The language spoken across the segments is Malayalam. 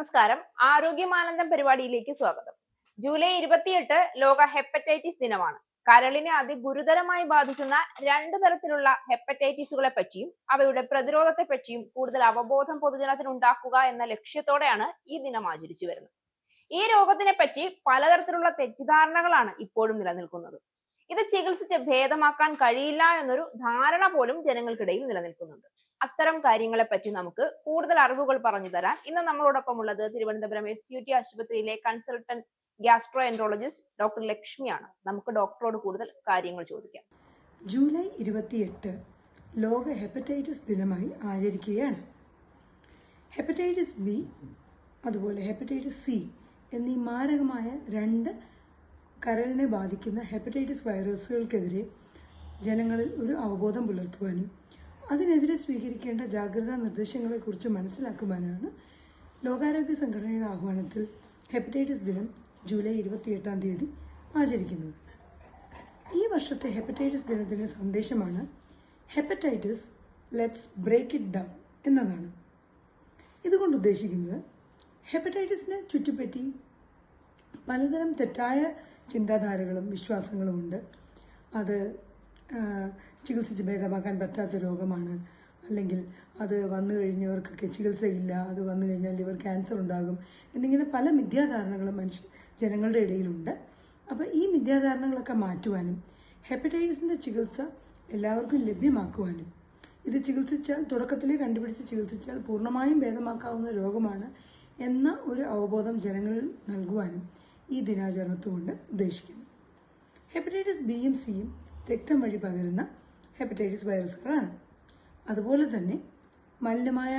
നമസ്കാരം. ആരോഗ്യമാനന്ദം പരിപാടിയിലേക്ക് സ്വാഗതം. ജൂലൈ 28 ലോക ഹെപ്പറ്റൈറ്റിസ് ദിനമാണ്. കരളിനെ അതിഗുരുതരമായി ബാധിക്കുന്ന 2 തരത്തിലുള്ള ഹെപ്പറ്റൈറ്റിസുകളെ പറ്റിയും അവയുടെ പ്രതിരോധത്തെ പറ്റിയും കൂടുതൽ അവബോധം പൊതുജനത്തിന് ഉണ്ടാക്കുക എന്ന ലക്ഷ്യത്തോടെയാണ് ഈ ദിനം ആചരിച്ചു വരുന്നത്. ഈ രോഗത്തിനെ പറ്റി പലതരത്തിലുള്ള തെറ്റിദ്ധാരണകളാണ് ഇപ്പോഴും നിലനിൽക്കുന്നത്. ഇത് ചികിത്സിച്ച് ഭേദമാക്കാൻ കഴിയില്ല എന്നൊരു ധാരണ പോലും ജനങ്ങൾക്കിടയിൽ നിലനിൽക്കുന്നുണ്ട്. അത്തരം കാര്യങ്ങളെ പറ്റി നമുക്ക് കൂടുതൽ അറിവുകൾ പറഞ്ഞു തരാൻ ഇന്ന് നമ്മളോടൊപ്പം ഉള്ളത് തിരുവനന്തപുരം SUT ആശുപത്രിയിലെ കൺസൾട്ടന്റ് ഗ്യാസ്ട്രോ എൻട്രോളജിസ്റ്റ് ഡോക്ടർ ലക്ഷ്മിയാണ്. നമുക്ക് ഡോക്ടറോട് കൂടുതൽ കാര്യങ്ങൾ ചോദിക്കാം. ജൂലൈ 28 ലോക ഹെപ്പറ്റൈറ്റിസ് ദിനമായി ആചരിക്കുകയാണ്. ഹെപ്പറ്റൈറ്റിസ് ബി അതുപോലെ ഹെപ്പറ്റൈറ്റിസ് സി എന്നീ മാരകമായ 2 കരളിനെ ബാധിക്കുന്ന ഹെപ്പറ്റൈറ്റിസ് വൈറസുകൾക്കെതിരെ ജനങ്ങളിൽ ഒരു അവബോധം പുലർത്തുവാനും അതിനെതിരെ സ്വീകരിക്കേണ്ട ജാഗ്രതാ നിർദ്ദേശങ്ങളെക്കുറിച്ച് മനസ്സിലാക്കുവാനാണ് ലോകാരോഗ്യ സംഘടനയുടെ ആഹ്വാനത്തിൽ ഹെപ്പറ്റൈറ്റിസ് ദിനം ജൂലൈ 28-ാം തീയതി ആചരിക്കുന്നത്. ഈ വർഷത്തെ ഹെപ്പറ്റൈറ്റിസ് ദിനത്തിന്റെ സന്ദേശമാണ് hepatitis let's break it down എന്നതാണ്. ഇതുകൊണ്ട് ഉദ്ദേശിക്കുന്നത് ഹെപ്പറ്റൈറ്റിസിനെ ചുറ്റിപ്പറ്റി പലതരം തെറ്റായ ചിന്താധാരകളും വിശ്വാസങ്ങളും ഉണ്ട്. അത് ചികിത്സിച്ച് ഭേദമാക്കാൻ പറ്റാത്ത രോഗമാണ്, അല്ലെങ്കിൽ അത് വന്നു കഴിഞ്ഞവർക്കൊക്കെ ചികിത്സയില്ല, അത് വന്നു കഴിഞ്ഞാൽ ലിവർ ക്യാൻസർ ഉണ്ടാകും എന്നിങ്ങനെ പല മിഥ്യാധാരണകളും ജനങ്ങളുടെ ഇടയിലുണ്ട്. അപ്പോൾ ഈ മിഥ്യാധാരണകളൊക്കെ മാറ്റുവാനും ഹെപ്പറ്റൈറ്റിസിൻ്റെ ചികിത്സ എല്ലാവർക്കും ലഭ്യമാക്കുവാനും ഇത് ചികിത്സിച്ചാൽ തുടക്കത്തിലേ കണ്ടുപിടിച്ച് ചികിത്സിച്ചാൽ പൂർണ്ണമായും ഭേദമാക്കാവുന്ന രോഗമാണ് എന്ന ഒരു അവബോധം ജനങ്ങളിൽ നൽകുവാനും ഈ ദിനാചരണത്തുകൊണ്ട് ഉദ്ദേശിക്കുന്നു. ഹെപ്പറ്റൈറ്റിസ് ബിയും സിയും രക്തം വഴി പകരുന്ന ഹെപ്പറ്റൈറ്റിസ് വൈറസുകളാണ്. അതുപോലെ തന്നെ മലിനമായ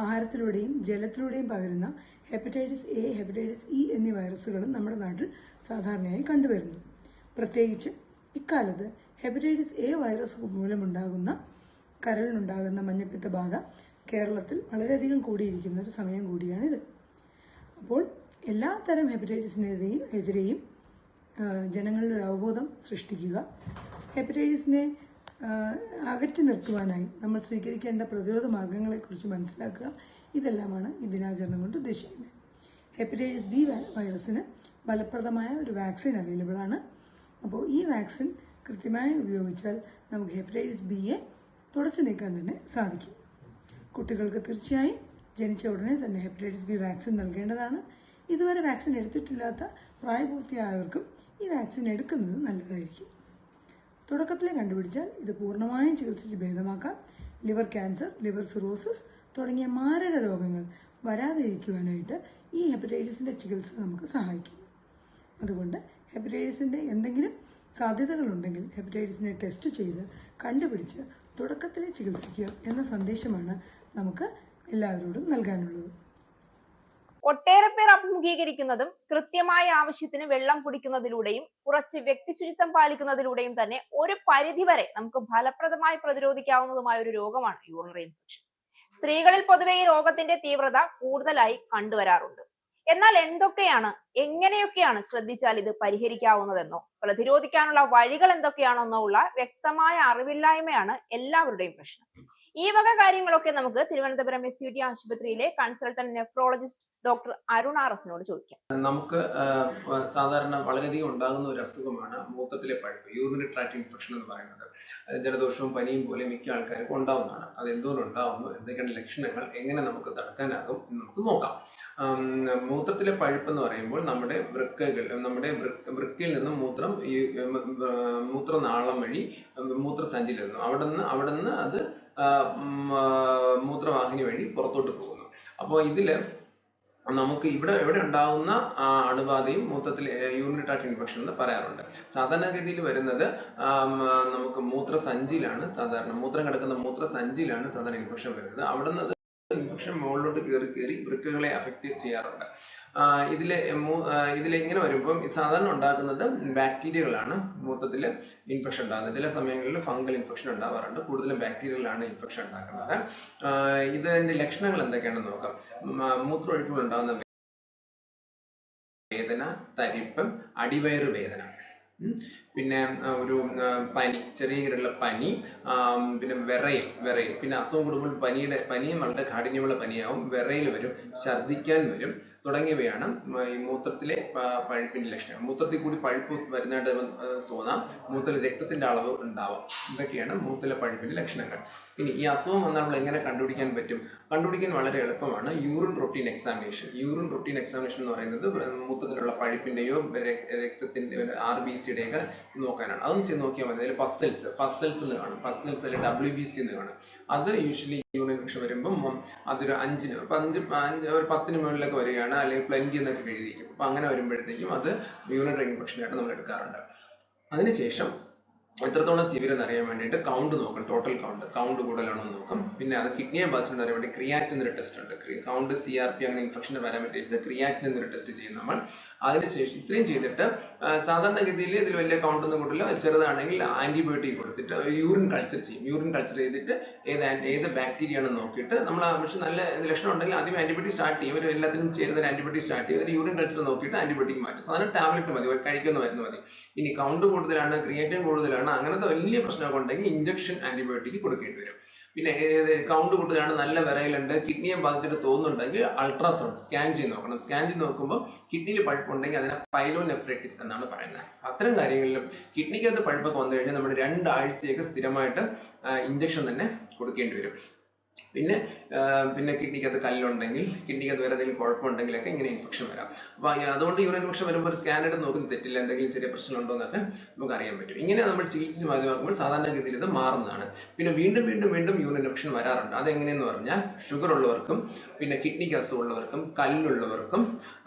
ആഹാരത്തിലൂടെയും ജലത്തിലൂടെയും പകരുന്ന ഹെപ്പറ്റൈറ്റിസ് എ, ഹെപ്പറ്റൈറ്റിസ് ഇ എന്നീ വൈറസുകളും നമ്മുടെ നാട്ടിൽ സാധാരണയായി കണ്ടുവരുന്നു. പ്രത്യേകിച്ച് ഇക്കാലത്ത് ഹെപ്പറ്റൈറ്റിസ് എ വൈറസ് മൂലമുണ്ടാകുന്ന കരളിനുണ്ടാകുന്ന മഞ്ഞപ്പിത്ത ബാധ കേരളത്തിൽ വളരെയധികം കൂടിയിരിക്കുന്ന ഒരു സമയം കൂടിയാണിത്. അപ്പോൾ എല്ലാ തരം ഹെപ്പറ്റൈറ്റിസിനെതിരെയും ജനങ്ങളുടെ ഒരു അവബോധം സൃഷ്ടിക്കുക, ഹെപ്പറ്റൈറ്റിസിനെ അകറ്റി നിർത്തുവാനായി നമ്മൾ സ്വീകരിക്കേണ്ട പ്രതിരോധ മാർഗങ്ങളെക്കുറിച്ച് മനസ്സിലാക്കുക, ഇതെല്ലാമാണ് ഈ ദിനാചരണം കൊണ്ട് ഉദ്ദേശിക്കുന്നത്. ഹെപ്പറ്റൈറ്റിസ് ബി വൈറസിന് ഫലപ്രദമായ ഒരു വാക്സിൻ അവൈലബിൾ ആണ്. അപ്പോൾ ഈ വാക്സിൻ കൃത്യമായി ഉപയോഗിച്ചാൽ നമുക്ക് ഹെപ്പറ്റൈറ്റിസ് ബിയെ തുടച്ചു നീക്കാൻ തന്നെ സാധിക്കും. കുട്ടികൾക്ക് തീർച്ചയായും ജനിച്ച ഉടനെ തന്നെ ഹെപ്പറ്റൈറ്റിസ് ബി വാക്സിൻ നൽകേണ്ടതാണ്. ഇതുവരെ വാക്സിൻ എടുത്തിട്ടില്ലാത്ത പ്രായപൂർത്തിയായവർക്കും ഈ വാക്സിൻ എടുക്കുന്നത് നല്ലതായിരിക്കും. തുടക്കത്തിലെ കണ്ടുപിടിച്ചാൽ ഇത് പൂർണ്ണമായും ചികിത്സിച്ച് ഭേദമാക്കാം. ലിവർ ക്യാൻസർ, ലിവർ സിറോസിസ് തുടങ്ങിയ മാരക രോഗങ്ങൾ വരാതിരിക്കുവാനായിട്ട് ഈ ഹെപ്പറ്റൈറ്റിസിൻ്റെ ചികിത്സ നമുക്ക് സഹായിക്കും. അതുകൊണ്ട് ഹെപ്പറ്റൈറ്റിസിൻ്റെ എന്തെങ്കിലും സാധ്യതകളുണ്ടെങ്കിൽ ഹെപ്പറ്റൈറ്റിസിനെ ടെസ്റ്റ് ചെയ്ത് കണ്ടുപിടിച്ച് തുടക്കത്തിലെ ചികിത്സിക്കുക എന്ന സന്ദേശമാണ് നമുക്ക് എല്ലാവരോടും നൽകാനുള്ളത്. ഒട്ടേറെ പേർ അഭിമുഖീകരിക്കുന്നതും കൃത്യമായ ആവശ്യത്തിന് വെള്ളം കുടിക്കുന്നതിലൂടെയും കുറച്ച് വ്യക്തിശുചിത്വം പാലിക്കുന്നതിലൂടെയും തന്നെ ഒരു പരിധിവരെ നമുക്ക് ഫലപ്രദമായി പ്രതിരോധിക്കാവുന്നതുമായ ഒരു രോഗമാണ് യൂറിനറി ഇൻഫെക്ഷൻ. സ്ത്രീകളിൽ പൊതുവെ ഈ രോഗത്തിന്റെ തീവ്രത കൂടുതലായി കണ്ടുവരാറുണ്ട്. എന്നാൽ എങ്ങനെയൊക്കെയാണ് ശ്രദ്ധിച്ചാൽ ഇത് പരിഹരിക്കാവുന്നതെന്നോ പ്രതിരോധിക്കാനുള്ള വഴികൾ എന്തൊക്കെയാണെന്നോ ഉള്ള വ്യക്തമായ അറിവില്ലായ്മയാണ് എല്ലാവരുടെയും പ്രശ്നം. ഈ വക കാര്യങ്ങളൊക്കെ നമുക്ക് തിരുവനന്തപുരം SUT ആശുപത്രിയിലെ consultant nephrologist doctor Arun RS ചോദിക്കാം. നമുക്ക് സാധാരണ വളരെയധികം ഉണ്ടാകുന്ന ഒരു അസുഖമാണ് മൂത്രത്തിലെ പഴുപ്പ്, യൂറിനറി ട്രാക്ട് ഇൻഫെക്ഷൻ എന്ന് പറയുന്നത്. ജലദോഷവും പനിയും പോലെ മിക്ക ആൾക്കാർക്കും ഉണ്ടാവുന്നതാണ്. അത് എന്തുകൊണ്ട് ഉണ്ടാവുന്നു, എന്തൊക്കെയാണ് ലക്ഷണങ്ങൾ, എങ്ങനെ നമുക്ക് തടുക്കാനാകും എന്ന് നമുക്ക് നോക്കാം. മൂത്രത്തിലെ പഴുപ്പ് എന്ന് പറയുമ്പോൾ നമ്മുടെ വൃക്കയിൽ നിന്നും മൂത്രനാളം വഴി മൂത്രസഞ്ചിയിൽ നിന്നും അവിടെ നിന്ന് അത് മൂത്രവാഹിനി വഴി പുറത്തോട്ട് പോകുന്നു. അപ്പോൾ ഇതിൽ നമുക്ക് എവിടെ ഉണ്ടാകുന്ന അണുബാധയും മൂത്രത്തിൽ യൂറിനറി ട്രാക്ട് ഇൻഫെക്ഷൻ എന്ന് പറയാറുണ്ട്. സാധാരണഗതിയിൽ വരുന്നത് നമുക്ക് മൂത്രസഞ്ചിയിലാണ്, മൂത്രം കിടക്കുന്ന മൂത്രസഞ്ചിയിലാണ് സാധാരണ ഇൻഫെക്ഷൻ വരുന്നത്. അവിടെ നിന്ന് ഇൻഫെക്ഷൻ മുകളിലോട്ട് കയറി വൃക്കകളെ അഫക്റ്റ് ചെയ്യാറുണ്ട്. ഇതിലിങ്ങനെ വരുമ്പം സാധാരണ ഉണ്ടാക്കുന്നത് ബാക്ടീരിയകളാണ് മൂത്രത്തിൽ ഇൻഫെക്ഷൻ ഉണ്ടാകുന്നത്. ചില സമയങ്ങളിൽ ഫംഗൽ ഇൻഫെക്ഷൻ ഉണ്ടാവാറുണ്ട്. കൂടുതലും ബാക്ടീരിയകളാണ് ഇൻഫെക്ഷൻ ഉണ്ടാക്കുന്നത്. ഇതിൻ്റെ ലക്ഷണങ്ങൾ എന്തൊക്കെയാണെന്ന് നോക്കാം. മൂത്രം ഒഴിക്കുമ്പോൾ ഉണ്ടാകുന്ന വേദന, തരിപ്പ്, അടിവയറ് വേദന, പിന്നെ ഒരു പനി, ചെറിയ രീതിയിലുള്ള പനി, പിന്നെ വിറയൽ, പിന്നെ അസുഖം കൂടുമ്പോൾ പനിയും വളരെ കാഠിന്യമുള്ള പനിയാവും, വിറയൽ വരും, ഛർദ്ദിക്കാൻ വരും തുടങ്ങിയവയാണ് ഈ മൂത്രത്തിലെ പഴുപ്പിന്റെ ലക്ഷണങ്ങൾ. മൂത്രത്തിൽ കൂടി പഴുപ്പ് വരുന്നതായിട്ട് തോന്നാം, മൂത്രത്തിൽ രക്തത്തിന്റെ അളവ് ഉണ്ടാവാം. ഇതൊക്കെയാണ് മൂത്രത്തിലെ പഴുപ്പിന്റെ ലക്ഷണങ്ങൾ. ഇനി ഈ അസുഖം വന്നാൽ നമ്മൾ എങ്ങനെ കണ്ടുപിടിക്കാൻ പറ്റും? കണ്ടുപിടിക്കാൻ വളരെ എളുപ്പമാണ്. യൂറിൻ റൊട്ടീൻ എക്സാമിനേഷൻ എന്ന് പറയുന്നത് മൂത്രത്തിലുള്ള പഴുപ്പിന്റെയോ രക്തത്തിന്റെ RBCയുടെയൊക്കെ നോക്കാനാണ്. അതൊന്നും ചെയ്ത് നോക്കിയാൽ മതി. അതിൽ പസ്സൽസ് എന്ന് കാണും, പസ്സൽസ് അല്ലെങ്കിൽ WBC എന്ന് കാണും. അത് യൂഷ്വലി യൂറിൻ ഇൻഫെക്ഷൻ വരുമ്പം അതൊരു 10 മുകളിലൊക്കെ വരികയാണ്, അല്ലെങ്കിൽ പ്ലെന്റി എന്നൊക്കെ എഴുതിയിരിക്കും. അപ്പം അങ്ങനെ വരുമ്പോഴത്തേക്കും അത് യൂറിനറി ഇൻഫെക്ഷനായിട്ട് നമ്മൾ എടുക്കാറുണ്ട്. അതിനുശേഷം എത്രത്തോളം സിവിയർ എന്ന് അറിയാൻ വേണ്ടിയിട്ട് കൗണ്ട് നോക്കും, ടോട്ടൽ കൗണ്ട് കൂടുതലാണോ എന്ന് നോക്കും. പിന്നെ അത് കിഡ്നിയെ ബാധിച്ചെന്ന് അറിയാൻ വേണ്ടി ക്രിയാറ്റിൻ എന്നൊരു ടെസ്റ്റ് ഉണ്ട്. കൗണ്ട്, CRP അങ്ങനെ ഇൻഫെക്ഷൻ്റെ പാരാമീറ്റേഴ്സ് ക്രിയാറ്റിൻ എന്നൊരു ടെസ്റ്റ് ചെയ്യും നമ്മൾ. അതിനുശേഷം ഇത്രയും ചെയ്തിട്ട് സാധാരണഗതിയിൽ ഇതിൽ വലിയ കൗണ്ടൊന്നും കൂട്ടില്ല, ചെറുതാണെങ്കിൽ ആൻറ്റിബയോട്ടിക് കൊടുത്തിട്ട് യൂറിൻ കൾച്ചർ ചെയ്തിട്ട് ഏത് ബാക്ടീരിയ ആണെന്ന് നോക്കിയിട്ട് നമ്മൾ ആവശ്യം നല്ല ലക്ഷണം ഉണ്ടെങ്കിൽ ആദ്യം ആൻറ്റിബയോട്ടിക് സ്റ്റാർട്ട് ചെയ്യും. ഇവർ എല്ലാത്തിനും ചേരുന്ന ഒരു ആൻറ്റിബയോട്ടിക് സ്റ്റാർട്ട് ചെയ്യും. യൂറിൻ കൾച്ചർ നോക്കിയിട്ട് ആൻറ്റിബയോട്ടിക് മാറ്റും. സാധാരണ ടാബ്ലറ്റ് മതി, കഴിക്കുന്ന മരുന്ന് മതി. ഇനി കൗണ്ട് കൂടുതലാണ്, ക്രിയാറ്റിൻ കൂടുതലാണ്, അങ്ങനത്തെ വലിയ പ്രശ്നമൊക്കെ ഉണ്ടെങ്കിൽ ഇഞ്ചക്ഷൻ ആൻറ്റിബയോട്ടിക് കൊടുക്കേണ്ടി വരും. പിന്നെ കൗണ്ട് കൂടുതലാണ്, നല്ല വിറയലുണ്ട്, കിഡ്നിയെ ബാധിച്ചിട്ട് തോന്നുന്നുണ്ടെങ്കിൽ അൾട്രാസൗണ്ട് സ്കാൻ ചെയ്ത് നോക്കണം. സ്കാൻ ചെയ്ത് നോക്കുമ്പോൾ കിഡ്നിയിൽ പഴുപ്പുണ്ടെങ്കിൽ അതിനെ പൈലോനെഫ്രൈറ്റിസ് എന്നാണ് പറയുന്നത്. അത്തരം കാര്യങ്ങളിലും കിഡ്നിക്കകത്ത് പഴുപ്പൊക്കെ വന്നു കഴിഞ്ഞാൽ നമ്മൾ 2 ആഴ്ചയൊക്കെ സ്ഥിരമായിട്ട് ഇഞ്ചക്ഷൻ തന്നെ കൊടുക്കേണ്ടി വരും. പിന്നെ കിഡ്നിക്കകത്ത് കല്ലുണ്ടെങ്കിൽ, കിഡ്നിക്കകത്ത് വേറെ എന്തെങ്കിലും കുഴപ്പമുണ്ടെങ്കിലൊക്കെ ഇങ്ങനെ ഇൻഫെക്ഷൻ വരാം. അപ്പോൾ അതുകൊണ്ട് യൂറിൻ ഇൻഫെക്ഷൻ വരുമ്പോൾ ഒരു സ്കാൻ എടുത്ത് നോക്കുന്നത് തെറ്റില്ല, എന്തെങ്കിലും ചെറിയ പ്രശ്നമുണ്ടോ എന്നൊക്കെ നമുക്ക് അറിയാൻ പറ്റും. ഇങ്ങനെ നമ്മൾ ചികിത്സിച്ച് മതിയാക്കുമ്പോൾ സാധാരണഗതിയിൽ ഇത് മാറുന്നതാണ്. പിന്നെ വീണ്ടും യൂറിൻ ഇൻഫെക്ഷൻ വരാറുണ്ട്. അതെങ്ങനെയെന്ന് പറഞ്ഞാൽ ഷുഗർ ഉള്ളവർക്കും പിന്നെ കിഡ്നിക്ക് അസുഖമുള്ളവർക്കും കല്ലുള്ളവർക്കും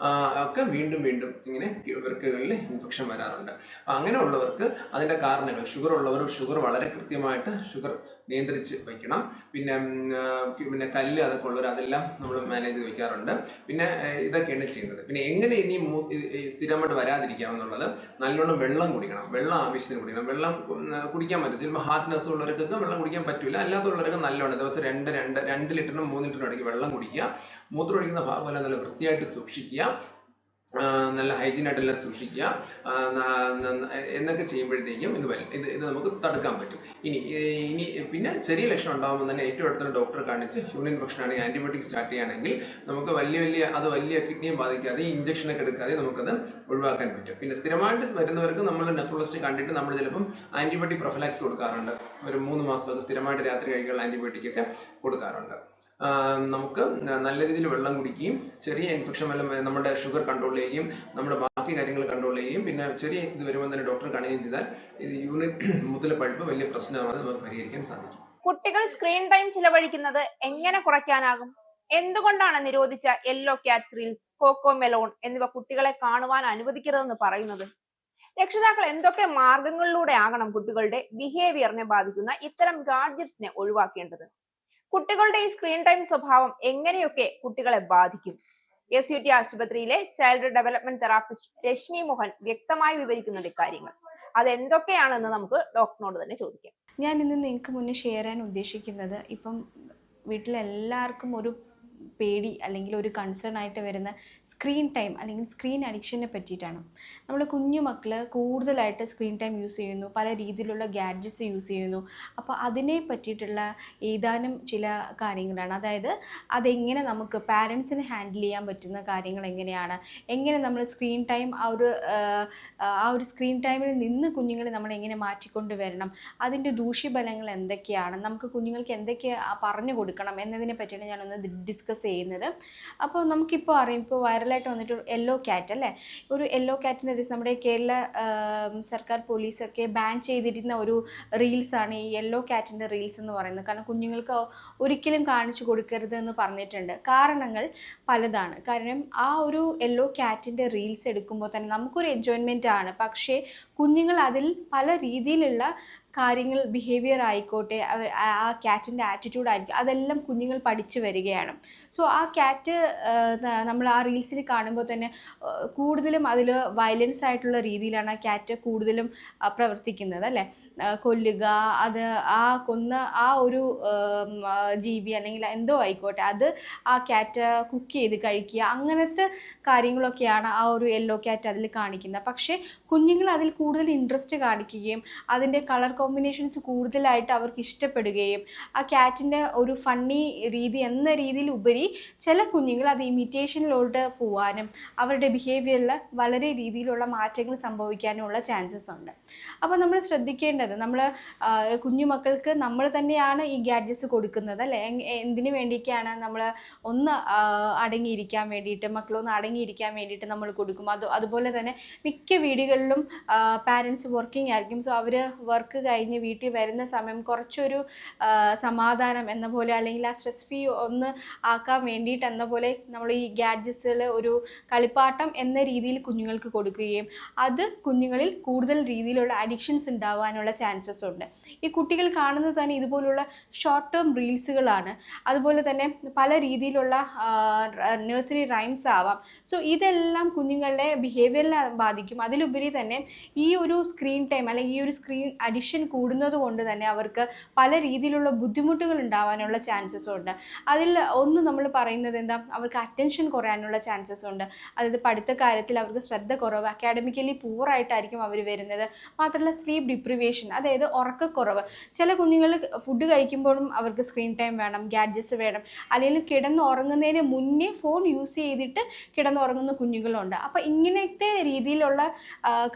ഒക്കെ വീണ്ടും ഇങ്ങനെ വൃക്കകളിൽ ഇൻഫെക്ഷൻ വരാറുണ്ട്. അങ്ങനെയുള്ളവർക്ക് അതിൻ്റെ കാരണങ്ങൾ, ഷുഗർ ഉള്ളവർ ഷുഗർ വളരെ കൃത്യമായിട്ട് നിയന്ത്രിച്ച് വയ്ക്കണം. പിന്നെ കല്ല് അതൊക്കെ ഉള്ളവർ അതെല്ലാം നമ്മൾ മാനേജ് ചെയ്ത് വയ്ക്കാറുണ്ട്. പിന്നെ ഇതൊക്കെയാണ് ചെയ്യുന്നത്. പിന്നെ എങ്ങനെ ഇനി സ്ഥിരമായിട്ട് വരാതിരിക്കാമെന്നുള്ളത്, നല്ലോണം വെള്ളം കുടിക്കണം. വെള്ളം ആവശ്യത്തിന് കുടിക്കണം. വെള്ളം കുടിക്കാൻ പറ്റും. ചിലപ്പോൾ ഹാർട്ടിനസ് ഉള്ളവർക്കൊക്കെ വെള്ളം കുടിക്കാൻ പറ്റില്ല. അല്ലാത്തുള്ളവരൊക്കെ നല്ലോണം ദിവസം 2 ലിറ്ററിനും 3 ലിറ്ററിനും ഇടയ്ക്ക് വെള്ളം കുടിക്കുക. മൂത്രം ഒഴിക്കുന്ന ഭാഗമെല്ലാം നല്ല വൃത്തിയായിട്ട് സൂക്ഷിക്കുക, നല്ല ഹൈജീനായിട്ടെല്ലാം സൂക്ഷിക്കുക എന്നൊക്കെ ചെയ്യുമ്പോഴത്തേക്കും ഇത് നമുക്ക് തടുക്കാൻ പറ്റും. ഇനി പിന്നെ ചെറിയ ലക്ഷണം ഉണ്ടാകുമ്പോൾ തന്നെ ഏറ്റവും അടുത്തുള്ള ഡോക്ടറെ കാണിച്ച് യൂറിൻ ഇൻഫെക്ഷൻ ആണെങ്കിൽ ആൻറ്റിബയോട്ടിക് സ്റ്റാർട്ട് ചെയ്യുകയാണെങ്കിൽ നമുക്ക് വലിയ കിഡ്നിയെ ബാധിക്കാതെ ഇഞ്ചക്ഷനൊക്കെ എടുക്കാതെ നമുക്കത് ഒഴിവാക്കാൻ പറ്റും. പിന്നെ സ്ഥിരമായിട്ട് വരുന്നവർക്ക് നമ്മൾ നെഫ്രോളജിസ്റ്റ് കണ്ടിട്ട് നമ്മൾ ചിലപ്പം ആൻറ്റിബയോട്ടിക് പ്രൊഫിലാക്സ് കൊടുക്കാറുണ്ട്. ഒരു 3 മാസമൊക്കെ സ്ഥിരമായിട്ട് രാത്രി കഴിക്കാനുള്ള ആൻറ്റിബയോട്ടിക് ഒക്കെ കൊടുക്കാറുണ്ട്. നമുക്ക് നല്ല രീതിയിൽ വെള്ളം കുടിക്കുകയും ചെറിയ ഇൻഫെക്ഷൻ വല്ലതും നമ്മുടെ ഷുഗർ കൺട്രോൾ ചെയ്യുകയും നമ്മുടെ ബാക്കി കാര്യങ്ങൾ കൺട്രോൾ ചെയ്യുകയും പിന്നെ ചെറിയ ഇത് വരുമ്പോൾ തന്നെ ഡോക്ടറെ കാണുകയും ചെയ്താൽ ഇത് യൂറിൻ മൂത്രത്തിലെ പഴുപ്പ് വലിയ പ്രശ്നമാണ് നമുക്ക് പരിഹരിക്കാൻ സാധിക്കും. കുട്ടികൾ സ്ക്രീൻ ടൈം ചിലവഴിക്കുന്നത് എങ്ങനെ കുറയ്ക്കാനാകും? എന്തുകൊണ്ടാണ് നിരോധിച്ച yellow cats reels, CoComelon എന്നിവ കുട്ടികളെ കാണുവാൻ അനുവദിക്കരുതെന്ന് പറയുന്നത്? രക്ഷിതാക്കൾ എന്തൊക്കെ മാർഗങ്ങളിലൂടെ ആകണം കുട്ടികളുടെ ബിഹേവിയറിനെ ബാധിക്കുന്ന ഇത്തരം ഗാഡ്ജറ്റ്സിനെ ഒഴിവാക്കേണ്ടത്? കുട്ടികളുടെ ഈ സ്ക്രീൻ ടൈം സ്വഭാവം എങ്ങനെയൊക്കെ കുട്ടികളെ ബാധിക്കും? SUT ആശുപത്രിയിലെ child development therapist Reshmi Mohan വ്യക്തമായി വിവരിക്കുന്നുണ്ട് ഇക്കാര്യങ്ങൾ. അതെന്തൊക്കെയാണെന്ന് നമുക്ക് ഡോക്ടറിനോട് തന്നെ ചോദിക്കാം. ഞാൻ ഇന്ന് നിങ്ങൾക്ക് മുന്നേ ഷെയർ ചെയ്യാൻ ഉദ്ദേശിക്കുന്നത്, ഇപ്പം വീട്ടിലെല്ലാവർക്കും ഒരു പേടി അല്ലെങ്കിൽ ഒരു കൺസേൺ ആയിട്ട് വരുന്ന സ്ക്രീൻ ടൈം അല്ലെങ്കിൽ സ്ക്രീൻ അഡിക്ഷനെ പറ്റിയിട്ടാണ്. നമ്മൾ കുഞ്ഞു മക്കൾ കൂടുതലായിട്ട് സ്ക്രീൻ ടൈം യൂസ് ചെയ്യുന്നു, പല രീതിയിലുള്ള ഗാഡ്ജറ്റ്സ് യൂസ് ചെയ്യുന്നു. അപ്പോൾ അതിനെ പറ്റിയിട്ടുള്ള ഏതാനും ചില കാര്യങ്ങളാണ്. അതായത് അതെങ്ങനെ നമുക്ക് പാരൻസിന് ഹാൻഡിൽ ചെയ്യാൻ പറ്റുന്ന കാര്യങ്ങൾ എങ്ങനെയാണ്, എങ്ങനെ നമ്മൾ സ്ക്രീൻ ടൈം ആ ഒരു സ്ക്രീൻ ടൈമിൽ നിന്ന് കുഞ്ഞുങ്ങളെ നമ്മൾ എങ്ങനെ മാറ്റിക്കൊണ്ട് വരണം, അതിൻ്റെ ദൂഷ്യഫലങ്ങൾ എന്തൊക്കെയാണ്, നമുക്ക് കുഞ്ഞുങ്ങൾക്ക് എന്തൊക്കെ പറഞ്ഞു കൊടുക്കണം എന്നതിനെ പറ്റിയാണ് ഞാനൊന്ന് ഡിസ്കസ് ചെയ്യുന്നത്. അപ്പോൾ നമുക്കിപ്പോൾ അറിയാം, ഇപ്പോൾ വൈറലായിട്ട് വന്നിട്ട് യെല്ലോ ക്യാറ്റ് അല്ലേ, ഒരു യെല്ലോ ക്യാറ്റിൻ്റെ റീൽസ് നമ്മുടെ കേരള സർക്കാർ പോലീസൊക്കെ ബാൻ ചെയ്തിരുന്ന ഒരു റീൽസാണ് ഈ യെല്ലോ ക്യാറ്റിൻ്റെ റീൽസ് എന്ന് പറയുന്നത്. കാരണം കുഞ്ഞുങ്ങൾക്ക് ഒരിക്കലും കാണിച്ചു കൊടുക്കരുത് എന്ന് പറഞ്ഞിട്ടുണ്ട്. കാരണങ്ങൾ പലതാണ്. കാരണം ആ ഒരു യെല്ലോ ക്യാറ്റിൻ്റെ റീൽസ് എടുക്കുമ്പോൾ തന്നെ നമുക്കൊരു എൻജോയ്മെൻ്റ് ആണ്, പക്ഷേ കുഞ്ഞുങ്ങൾ അതിൽ പല രീതിയിലുള്ള കാര്യങ്ങൾ, ബിഹേവിയർ ആയിക്കോട്ടെ, ആ ക്യാറ്റിൻ്റെ ആറ്റിറ്റ്യൂഡ് ആയിരിക്കും, അതെല്ലാം കുഞ്ഞുങ്ങൾ പഠിച്ചു വരികയാണ്. സോ ആ ക്യാറ്റ് നമ്മൾ ആ റീൽസിൽ കാണുമ്പോൾ തന്നെ കൂടുതലും അതിൽ വയലൻസ് ആയിട്ടുള്ള രീതിയിലാണ് ആ ക്യാറ്റ് കൂടുതലും പ്രവർത്തിക്കുന്നത് അല്ലേ. കൊല്ലുക, അത് ആ കൊന്ന ആ ഒരു ജീവി അല്ലെങ്കിൽ എന്തോ ആയിക്കോട്ടെ അത് ആ ക്യാറ്റ് കുക്ക് ചെയ്ത് കഴിക്കുക, അങ്ങനത്തെ കാര്യങ്ങളൊക്കെയാണ് ആ ഒരു യെല്ലോ ക്യാറ്റ് അതിൽ കാണിക്കുന്നത്. പക്ഷേ കുഞ്ഞുങ്ങൾ അതിൽ കൂടുതൽ ഇൻട്രസ്റ്റ് കാണിക്കുകയും അതിൻ്റെ കളർ കോമ്പിനേഷൻസ് കൂടുതലായിട്ട് അവർക്ക് ഇഷ്ടപ്പെടുകയും ആ ക്യാറ്റിൻ്റെ ഒരു ഫണ്ണി രീതി എന്ന രീതിയിൽ ഉപരി ചില കുഞ്ഞുങ്ങൾ അത് ഇമിറ്റേഷനിലോട്ട് പോകാനും അവരുടെ ബിഹേവിയറിൽ വളരെ രീതിയിലുള്ള മാറ്റങ്ങൾ സംഭവിക്കാനുമുള്ള ചാൻസസ് ഉണ്ട്. അപ്പോൾ നമ്മൾ ശ്രദ്ധിക്കേണ്ടത്, നമ്മൾ കുഞ്ഞുമക്കൾക്ക് നമ്മൾ തന്നെയാണ് ഈ ഗാഡ്ജറ്റ്സ് കൊടുക്കുന്നത് അല്ലേ. എന്തിനു വേണ്ടിയൊക്കെയാണ് നമ്മൾ ഒന്ന് അടങ്ങിയിരിക്കാൻ വേണ്ടിയിട്ട്, മക്കളൊന്ന് അടങ്ങിയിരിക്കാൻ വേണ്ടിയിട്ട് നമ്മൾ കൊടുക്കും. അതുപോലെ തന്നെ മിക്ക വീടുകളിലും പാരൻസ് വർക്കിംഗ് ആയിരിക്കും. സോ അവർ വർക്ക് കഴിഞ്ഞ് വീട്ടിൽ വരുന്ന സമയം കുറച്ചൊരു സമാധാനം എന്ന പോലെ അല്ലെങ്കിൽ ആ സ്ട്രെസ് ഫ്രീ ഒന്ന് ആക്കാൻ വേണ്ടിയിട്ട് എന്ന പോലെ നമ്മൾ ഈ ഗാഡ്ജറ്റ്സിൽ ഒരു കളിപ്പാട്ടം എന്ന രീതിയിൽ കുഞ്ഞുങ്ങൾക്ക് കൊടുക്കുകയും അത് കുഞ്ഞുങ്ങളിൽ കൂടുതൽ രീതിയിലുള്ള അഡിക്ഷൻസ് ഉണ്ടാവാനുള്ള ചാൻസസ് ഉണ്ട്. ഈ കുട്ടികൾ കാണുന്നത് തന്നെ ഇതുപോലുള്ള ഷോർട്ട് ടേം റീൽസുകളാണ്. അതുപോലെ തന്നെ പല രീതിയിലുള്ള നഴ്സറി റൈംസ് ആവാം. സോ ഇതെല്ലാം കുഞ്ഞുങ്ങളുടെ ബിഹേവിയറിനെ ബാധിക്കും. അതിലുപരി തന്നെ ഈ ഒരു സ്ക്രീൻ ടൈം അല്ലെങ്കിൽ ഈ ഒരു സ്ക്രീൻ അഡിക്ഷൻ കൂടുന്നത് കൊണ്ട് തന്നെ അവർക്ക് പല രീതിയിലുള്ള ബുദ്ധിമുട്ടുകൾ ഉണ്ടാവാനുള്ള ചാൻസസ് ഉണ്ട്. അതിൽ ഒന്ന് നമ്മൾ പറയുന്നത് എന്താ, അവർക്ക് അറ്റൻഷൻ കുറയാനുള്ള ചാൻസസ് ഉണ്ട്. അതായത് പഠിത്ത കാര്യത്തിൽ അവർക്ക് ശ്രദ്ധ കുറവ്, അക്കാഡമിക്കലി പൂറായിട്ടായിരിക്കും അവർ വരുന്നത്. മാത്രമല്ല സ്ലീപ്പ് ഡിപ്രിവേഷൻ, അതായത് ഉറക്കക്കുറവ്. ചില കുഞ്ഞുങ്ങൾ ഫുഡ് കഴിക്കുമ്പോഴും അവർക്ക് സ്ക്രീൻ ടൈം വേണം, ഗാഡ്ജറ്റ്സ് വേണം, അല്ലെങ്കിൽ കിടന്നുറങ്ങുന്നതിന് മുന്നേ ഫോൺ യൂസ് ചെയ്തിട്ട് കിടന്നുറങ്ങുന്ന കുഞ്ഞുങ്ങളുണ്ട്. അപ്പോൾ ഇങ്ങനത്തെ രീതിയിലുള്ള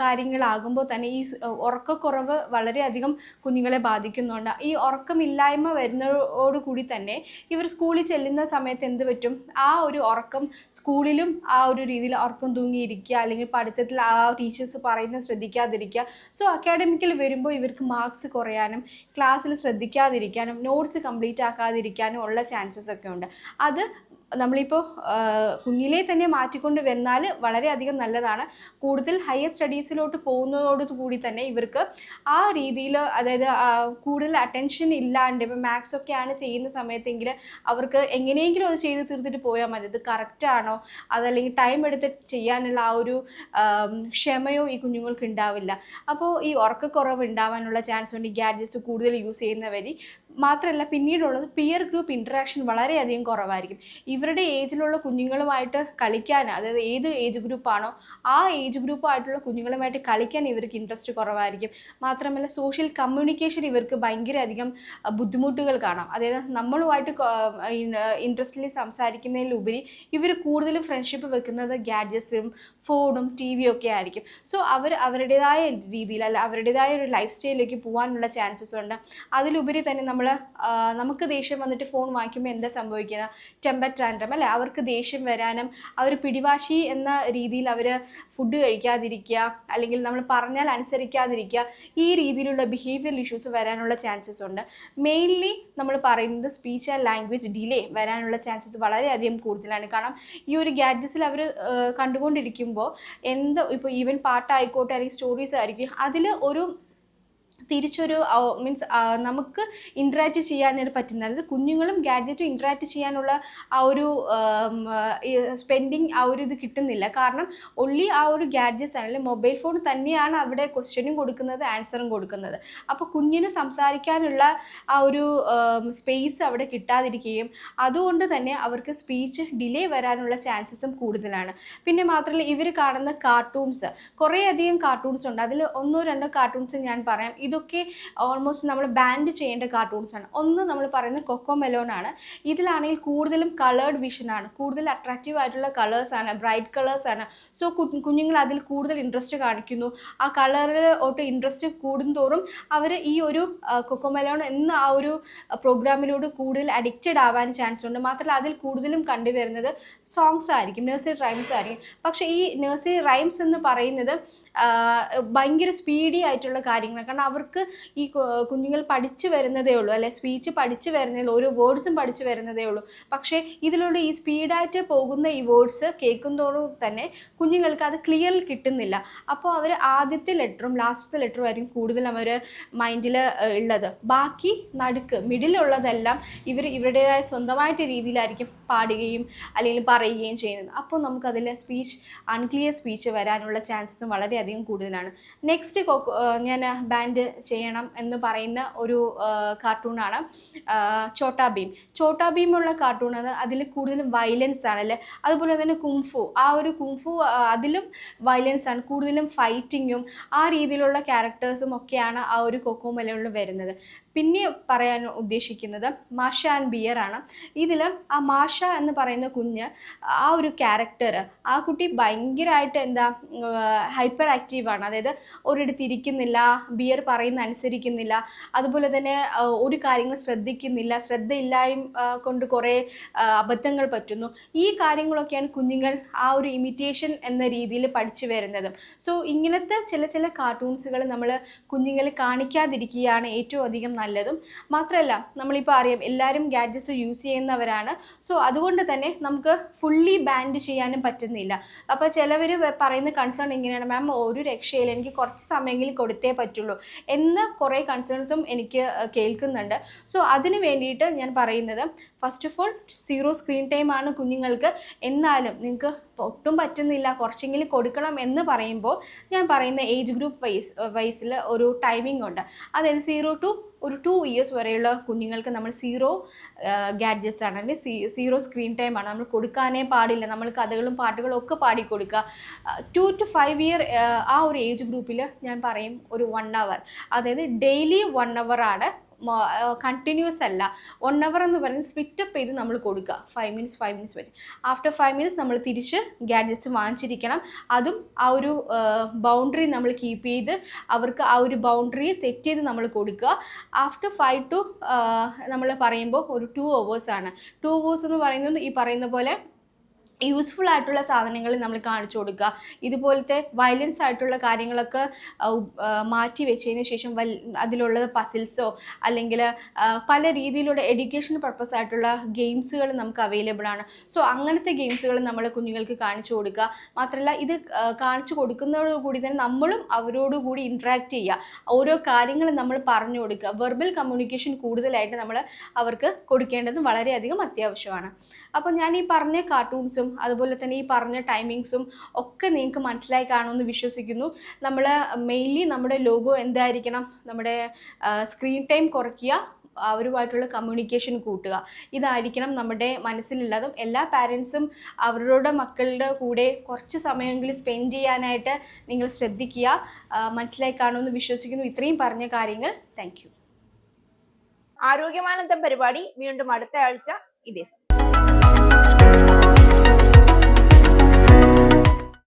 കാര്യങ്ങളാകുമ്പോൾ തന്നെ ഈ ഉറക്കക്കുറവ് വളരെയധികം കുഞ്ഞുങ്ങളെ ബാധിക്കുന്നുണ്ട്. ഈ ഉറക്കമില്ലായ്മ വരുന്നതോടുകൂടി തന്നെ ഇവർ സ്കൂളിൽ ചെല്ലുന്ന സമയത്ത് എന്ത് പറ്റും, ആ ഒരു ഉറക്കം സ്കൂളിലും ആ ഒരു രീതിയിൽ ഉറക്കം തൂങ്ങിയിരിക്കുക, അല്ലെങ്കിൽ പഠിത്തത്തിൽ ആ ടീച്ചേഴ്സ് പറയുന്നത് ശ്രദ്ധിക്കാതിരിക്കുക. സോ അക്കാഡമിക്കൽ വരുമ്പോൾ ഇവർക്ക് മാർക്സ് കുറയാനും ക്ലാസ്സിൽ ശ്രദ്ധിക്കാതിരിക്കാനും നോട്ട്സ് കംപ്ലീറ്റ് ആക്കാതിരിക്കാനും ഉള്ള ചാൻസസ് ഒക്കെ ഉണ്ട്. അത് നമ്മളിപ്പോൾ കുഞ്ഞിലെ തന്നെ മാറ്റിക്കൊണ്ട് വന്നാൽ വളരെയധികം നല്ലതാണ്. കൂടുതൽ ഹയർ സ്റ്റഡീസിലോട്ട് പോകുന്നതോടുകൂടി തന്നെ ഇവർക്ക് ആ രീതിയിൽ, അതായത് കൂടുതൽ അറ്റൻഷൻ ഇല്ലാണ്ട്, ഇപ്പം മാത്സ് ഒക്കെയാണ് ചെയ്യുന്ന സമയത്തെങ്കിൽ അവർക്ക് എങ്ങനെയെങ്കിലും അത് ചെയ്ത് തീർത്തിട്ട് പോയാൽ മതി. ഇത് കറക്റ്റാണോ, അതല്ലെങ്കിൽ ടൈം എടുത്ത് ചെയ്യാനുള്ള ആ ഒരു ക്ഷമയോ ഈ കുഞ്ഞുങ്ങൾക്ക് ഉണ്ടാവില്ല. അപ്പോൾ ഈ ഉറക്കക്കുറവ് ഉണ്ടാവാനുള്ള ചാൻസ് ഉണ്ട് ഈ ഗാഡ്ജറ്റ്സ് കൂടുതൽ യൂസ് ചെയ്യുന്ന വഴി. മാത്രമല്ല പിന്നീടുള്ളത് പിയർ ഗ്രൂപ്പ് ഇൻറ്ററാക്ഷൻ വളരെയധികം കുറവായിരിക്കും. ഇവരുടെ ഏജിലുള്ള കുഞ്ഞുങ്ങളുമായിട്ട് കളിക്കാൻ, അതായത് ഏത് ഏജ് ഗ്രൂപ്പാണോ ആ ഏജ് ഗ്രൂപ്പായിട്ടുള്ള കുഞ്ഞുങ്ങളുമായിട്ട് കളിക്കാൻ ഇവർക്ക് ഇൻട്രസ്റ്റ് കുറവായിരിക്കും. മാത്രമല്ല സോഷ്യൽ കമ്മ്യൂണിക്കേഷൻ ഇവർക്ക് ഭയങ്കര അധികം ബുദ്ധിമുട്ടുകൾ കാണാം. അതായത് നമ്മളുമായിട്ട് ഇൻട്രസ്റ്റ്ലി സംസാരിക്കുന്നതിലുപരി ഇവർ കൂടുതലും ഫ്രണ്ട്ഷിപ്പ് വെക്കുന്നത് ഗാഡ്ജറ്റ്സും ഫോണും TV ഒക്കെ ആയിരിക്കും. സോ അവരുടേതായ രീതിയിൽ അല്ല അവരുടേതായ ഒരു ലൈഫ് സ്റ്റൈലിലേക്ക് പോകാനുള്ള ചാൻസസ് ഉണ്ട്. അതിലുപരി തന്നെ നമുക്ക് ദേഷ്യം വന്നിട്ട് ഫോൺ വാങ്ങിക്കുമ്പോൾ എന്താ സംഭവിക്കുക, ടെമ്പർ ടാൻട്രം അല്ലേ, അവർക്ക് ദേഷ്യം വരാനും അവർ പിടിവാശി എന്ന രീതിയിൽ അവർ ഫുഡ് കഴിക്കാതിരിക്കുക, അല്ലെങ്കിൽ നമ്മൾ പറഞ്ഞാൽ അനുസരിക്കാതിരിക്കുക, ഈ രീതിയിലുള്ള ബിഹേവിയറൽ ഇഷ്യൂസ് വരാനുള്ള ചാൻസസ് ഉണ്ട്. മെയിൻലി നമ്മൾ പറയുന്നത് സ്പീച്ച് ആൻഡ് ലാംഗ്വേജ് ഡിലേ വരാനുള്ള ചാൻസസ് വളരെയധികം കൂടുതലാണ്. കാരണം ഈ ഒരു ഗാഡ്ജറ്റ്സിൽ അവർ കണ്ടുകൊണ്ടിരിക്കുമ്പോൾ ഇപ്പോൾ ഈവൻ പാട്ടായിക്കോട്ടെ അല്ലെങ്കിൽ സ്റ്റോറീസ് ആയിരിക്കും, അതിൽ ഒരു തിരിച്ചൊരു മീൻസ് നമുക്ക് ഇൻട്രാക്റ്റ് ചെയ്യാനായിട്ട് പറ്റുന്നത്, കുഞ്ഞുങ്ങളും ഗാഡ്ജറ്റും ഇൻട്രാക്റ്റ് ചെയ്യാനുള്ള ആ ഒരു സ്പെൻഡിങ് ആ ഒരു ഇത് കിട്ടുന്നില്ല. കാരണം ഒൺലി ആ ഒരു ഗാഡ്ജറ്റ്സ് ആണെങ്കിൽ മൊബൈൽ ഫോൺ തന്നെയാണ് അവിടെ ക്വസ്റ്റ്യനും കൊടുക്കുന്നത് ആൻസറും കൊടുക്കുന്നത്. അപ്പോൾ കുഞ്ഞിന് സംസാരിക്കാനുള്ള ആ ഒരു സ്പേസ് അവിടെ കിട്ടാതിരിക്കുകയും അതുകൊണ്ട് തന്നെ അവർക്ക് സ്പീച്ച് ഡിലേ വരാനുള്ള ചാൻസസും കൂടുതലാണ്. പിന്നെ മാത്രമല്ല ഇവർ കാണുന്ന കാർട്ടൂൺസ്, കുറേയധികം കാർട്ടൂൺസ് ഉണ്ട്. അതിൽ 1-2 കാർട്ടൂൺസ് ഞാൻ പറയാം. ഇതൊക്കെ ഓൾമോസ്റ്റ് നമ്മൾ ബാൻഡ് ചെയ്യേണ്ട കാർട്ടൂൺസാണ്. ഒന്ന് നമ്മൾ പറയുന്നത് കൊക്കോമെലോൺ ആണ്. ഇതിലാണെങ്കിൽ കൂടുതലും കളേർഡ് വിഷനാണ്, കൂടുതൽ അട്രാക്റ്റീവ് ആയിട്ടുള്ള കളേഴ്സാണ്, ബ്രൈറ്റ് കളേഴ്സാണ്. സോ കുഞ്ഞുങ്ങൾ അതിൽ കൂടുതൽ ഇൻട്രസ്റ്റ് കാണിക്കുന്നു. ആ കളറിലോട്ട് ഇൻട്രസ്റ്റ് കൂടുന്തോറും അവർ ഈ ഒരു കൊക്കോമെലോൺ എന്ന ആ ഒരു പ്രോഗ്രാമിലൂടെ കൂടുതൽ അഡിക്റ്റഡ് ആവാൻ ചാൻസ് ഉണ്ട്. മാത്രമല്ല അതിൽ കൂടുതലും കണ്ടുവരുന്നത് സോങ്സ് ആയിരിക്കും, നഴ്സറി റൈംസ് ആയിരിക്കും. പക്ഷേ ഈ നഴ്സറി റൈംസ് എന്ന് പറയുന്നത് ഭയങ്കര സ്പീഡി ആയിട്ടുള്ള കാര്യങ്ങളാണ്. കാരണം അവർക്ക് ഈ കുഞ്ഞുങ്ങൾ പഠിച്ചു വരുന്നതേ ഉള്ളൂ, അല്ലെ സ്പീച്ച് പഠിച്ചു വരുന്നതേ ഉള്ളൂ, ഓരോ വേർഡ്സും പഠിച്ചു വരുന്നതേ ഉള്ളൂ. പക്ഷേ ഇതിലൂടെ ഈ സ്പീഡായിട്ട് പോകുന്ന ഈ വേർഡ്സ് കേൾക്കുന്തോറും തന്നെ കുഞ്ഞുങ്ങൾക്ക് അത് ക്ലിയർ കിട്ടുന്നില്ല. അപ്പോൾ അവർ ആദ്യത്തെ ലെറ്ററും ലാസ്റ്റത്തെ ലെറ്ററും ആയിരിക്കും കൂടുതൽ അവർ മൈൻഡിൽ ഉള്ളത്. ബാക്കി നടുക്ക് മിഡിലുള്ളതെല്ലാം ഇവരുടേതായ സ്വന്തമായിട്ട് രീതിയിലായിരിക്കും പാടുകയും അല്ലെങ്കിൽ പറയുകയും ചെയ്യുന്നത്. അപ്പോൾ നമുക്കതിൽ അൺക്ലിയർ സ്പീച്ച് വരാനുള്ള ചാൻസസും വളരെയധികം കൂടുതലാണ്. നെക്സ്റ്റ് ഞാൻ ബാൻഡ് ചെയ്യണം എന്ന് പറയുന്ന ഒരു കാർട്ടൂണാണ് ചോട്ടാ ഭീം. ചോട്ടാ ഭീമുള്ള കാർട്ടൂൺ അതിൽ കൂടുതലും വയലൻസ് ആണല്ലേ. അതുപോലെ തന്നെ കുംഫു, ആ ഒരു കുംഫു അതിലും വയലൻസ് ആണ്, കൂടുതലും ഫൈറ്റിങ്ങും ആ രീതിയിലുള്ള ക്യാരക്ടേഴ്സും ഒക്കെയാണ് ആ ഒരു കൊക്കോമെലണിൽ വരുന്നത്. പിന്നെ പറയാൻ ഉദ്ദേശിക്കുന്നത് മാഷ ആൻഡ് ബിയർ ആണ്. ഇതിൽ ആ മാഷ എന്ന് പറയുന്ന കുഞ്ഞ്, ആ ഒരു ക്യാരക്ടർ, ആ കുട്ടി ഭയങ്കരമായിട്ട് ഹൈപ്പർ ആക്റ്റീവാണ്. അതായത് ഒരിടത്ത് ഇരിക്കുന്നില്ല, ബിയർ പറയുന്ന അനുസരിക്കുന്നില്ല, അതുപോലെ തന്നെ ഒരു കാര്യങ്ങൾ ശ്രദ്ധിക്കുന്നില്ല, ശ്രദ്ധയില്ലായ്മ കൊണ്ട് കുറേ അബദ്ധങ്ങൾ പറ്റുന്നു. ഈ കാര്യങ്ങളൊക്കെയാണ് കുഞ്ഞുങ്ങൾ ആ ഒരു ഇമിറ്റേഷൻ എന്ന രീതിയിൽ പഠിച്ചു വരുന്നത്. സോ ഇങ്ങനത്തെ ചില കാർട്ടൂൺസുകൾ നമ്മൾ കുഞ്ഞുങ്ങളെ കാണിക്കാതിരിക്കുകയാണ് ഏറ്റവും അധികം നല്ലതും. മാത്രമല്ല നമ്മളിപ്പോൾ അറിയാം എല്ലാവരും ഗാഡ്ജറ്റ്സ് യൂസ് ചെയ്യുന്നവരാണ്. സോ അതുകൊണ്ട് തന്നെ നമുക്ക് ഫുള്ളി ബാൻഡ് ചെയ്യാനും പറ്റുന്നില്ല. അപ്പോൾ ചിലവർ പറയുന്ന കൺസേൺ ഇങ്ങനെയാണ്, മാം ഒരു രക്ഷയില്ല, എനിക്ക് കുറച്ച് സമയമെങ്കിലും കൊടുത്തേ പറ്റുള്ളൂ എന്ന കുറേ കൺസേൺസും എനിക്ക് കേൾക്കുന്നുണ്ട്. സോ അതിന് വേണ്ടിയിട്ട് ഞാൻ പറയുന്നത്, first of all 0 screen time ആണ് കുഞ്ഞുങ്ങൾക്ക്. എന്നാലും നിങ്ങൾക്ക് ഒട്ടും പറ്റുന്നില്ല, കുറച്ചെങ്കിലും കൊടുക്കണം എന്ന് പറയുമ്പോൾ ഞാൻ പറയുന്ന ഏജ് ഗ്രൂപ്പ് വൈസിൽ ഒരു ടൈമിംഗ് ഉണ്ട്. അതായത് 0 to ഒരു 2 years വരെയുള്ള കുഞ്ഞുങ്ങൾക്ക് നമ്മൾ 0 ഗാഡ്ജറ്റ്സ് ആണ്, അല്ലെങ്കിൽ 0 സ്ക്രീൻ ടൈം ആണ് നമ്മൾ കൊടുക്കാനേ പാടില്ല. നമ്മൾ കഥകളും പാട്ടുകളും ഒക്കെ പാടിക്കൊടുക്കുക. 2 to 5 year ആ ഒരു ഏജ് ഗ്രൂപ്പിൽ ഞാൻ പറയും ഒരു 1 hour, അതായത് ഡെയിലി 1 hour ആണ്, കണ്ടിന്യൂസ് അല്ല. 1 hour എന്ന് പറയുന്നത് സ്പ്ലിറ്റപ്പ് ചെയ്ത് നമ്മൾ കൊടുക്കുക, 5 minutes വെച്ച്. ആഫ്റ്റർ 5 minutes നമ്മൾ തിരിച്ച് ഗാഡ്ജറ്റ്സ് വാങ്ങിച്ചിരിക്കണം. അതും ആ ഒരു ബൗണ്ടറി നമ്മൾ കീപ്പ് ചെയ്ത് അവർക്ക് ആ ഒരു ബൗണ്ടറി സെറ്റ് ചെയ്ത് നമ്മൾ കൊടുക്കുക. ആഫ്റ്റർ 5 to നമ്മൾ പറയുമ്പോൾ ഒരു 2 hours ആണ്. 2 hours എന്ന് പറയുന്നത് ഈ പറയുന്ന പോലെ യൂസ്ഫുൾ ആയിട്ടുള്ള സാധനങ്ങൾ നമ്മൾ കാണിച്ചു കൊടുക്കുക. ഇതുപോലത്തെ വയലൻസ് ആയിട്ടുള്ള കാര്യങ്ങളൊക്കെ മാറ്റി വെച്ചതിന് ശേഷം അതിലുള്ളത് പസിൽസോ അല്ലെങ്കിൽ പല രീതിയിലുള്ള എഡ്യൂക്കേഷൻ പർപ്പസ് ആയിട്ടുള്ള ഗെയിംസുകൾ നമുക്ക് അവൈലബിൾ ആണ്. സോ അങ്ങനത്തെ ഗെയിംസുകൾ നമ്മൾ കുഞ്ഞുങ്ങൾക്ക് കാണിച്ചു കൊടുക്കുക. മാത്രമല്ല ഇത് കാണിച്ചു കൊടുക്കുന്നതോടുകൂടി തന്നെ നമ്മളും അവരോടുകൂടി ഇൻട്രാക്ട് ചെയ്യുക, ഓരോ കാര്യങ്ങൾ നമ്മൾ പറഞ്ഞു കൊടുക്കുക. വെർബൽ കമ്മ്യൂണിക്കേഷൻ കൂടുതലായിട്ട് നമ്മൾ അവർക്ക് കൊടുക്കേണ്ടത് വളരെയധികം അത്യാവശ്യമാണ്. അപ്പോൾ ഞാൻ ഈ പറഞ്ഞ കാർട്ടൂൺസും അതുപോലെ തന്നെ ഈ പറഞ്ഞ ടൈമിങ്സും ഒക്കെ നിങ്ങൾക്ക് മനസ്സിലായി കാണുമെന്ന് വിശ്വസിക്കുന്നു. നമ്മൾ മെയിൻലി നമ്മുടെ ലോഗോ എന്തായിരിക്കണം, നമ്മുടെ സ്ക്രീൻ ടൈം കുറയ്ക്കുക, അവരുമായിട്ടുള്ള കമ്മ്യൂണിക്കേഷൻ കൂട്ടുക, ഇതായിരിക്കണം നമ്മുടെ മനസ്സിലുള്ളതും. എല്ലാ പാരൻസും അവരുടെ മക്കളുടെ കൂടെ കുറച്ച് സമയമെങ്കിലും സ്പെൻഡ് ചെയ്യാനായിട്ട് നിങ്ങൾ ശ്രദ്ധിക്കുക. മനസ്സിലായി കാണുമെന്ന് വിശ്വസിക്കുന്നു. ഇത്രയും പറഞ്ഞ കാര്യങ്ങൾ. Thank you. ആരോഗ്യമാനന്ദം പരിപാടി വീണ്ടും അടുത്ത ആഴ്ച ഇതേ സമയം.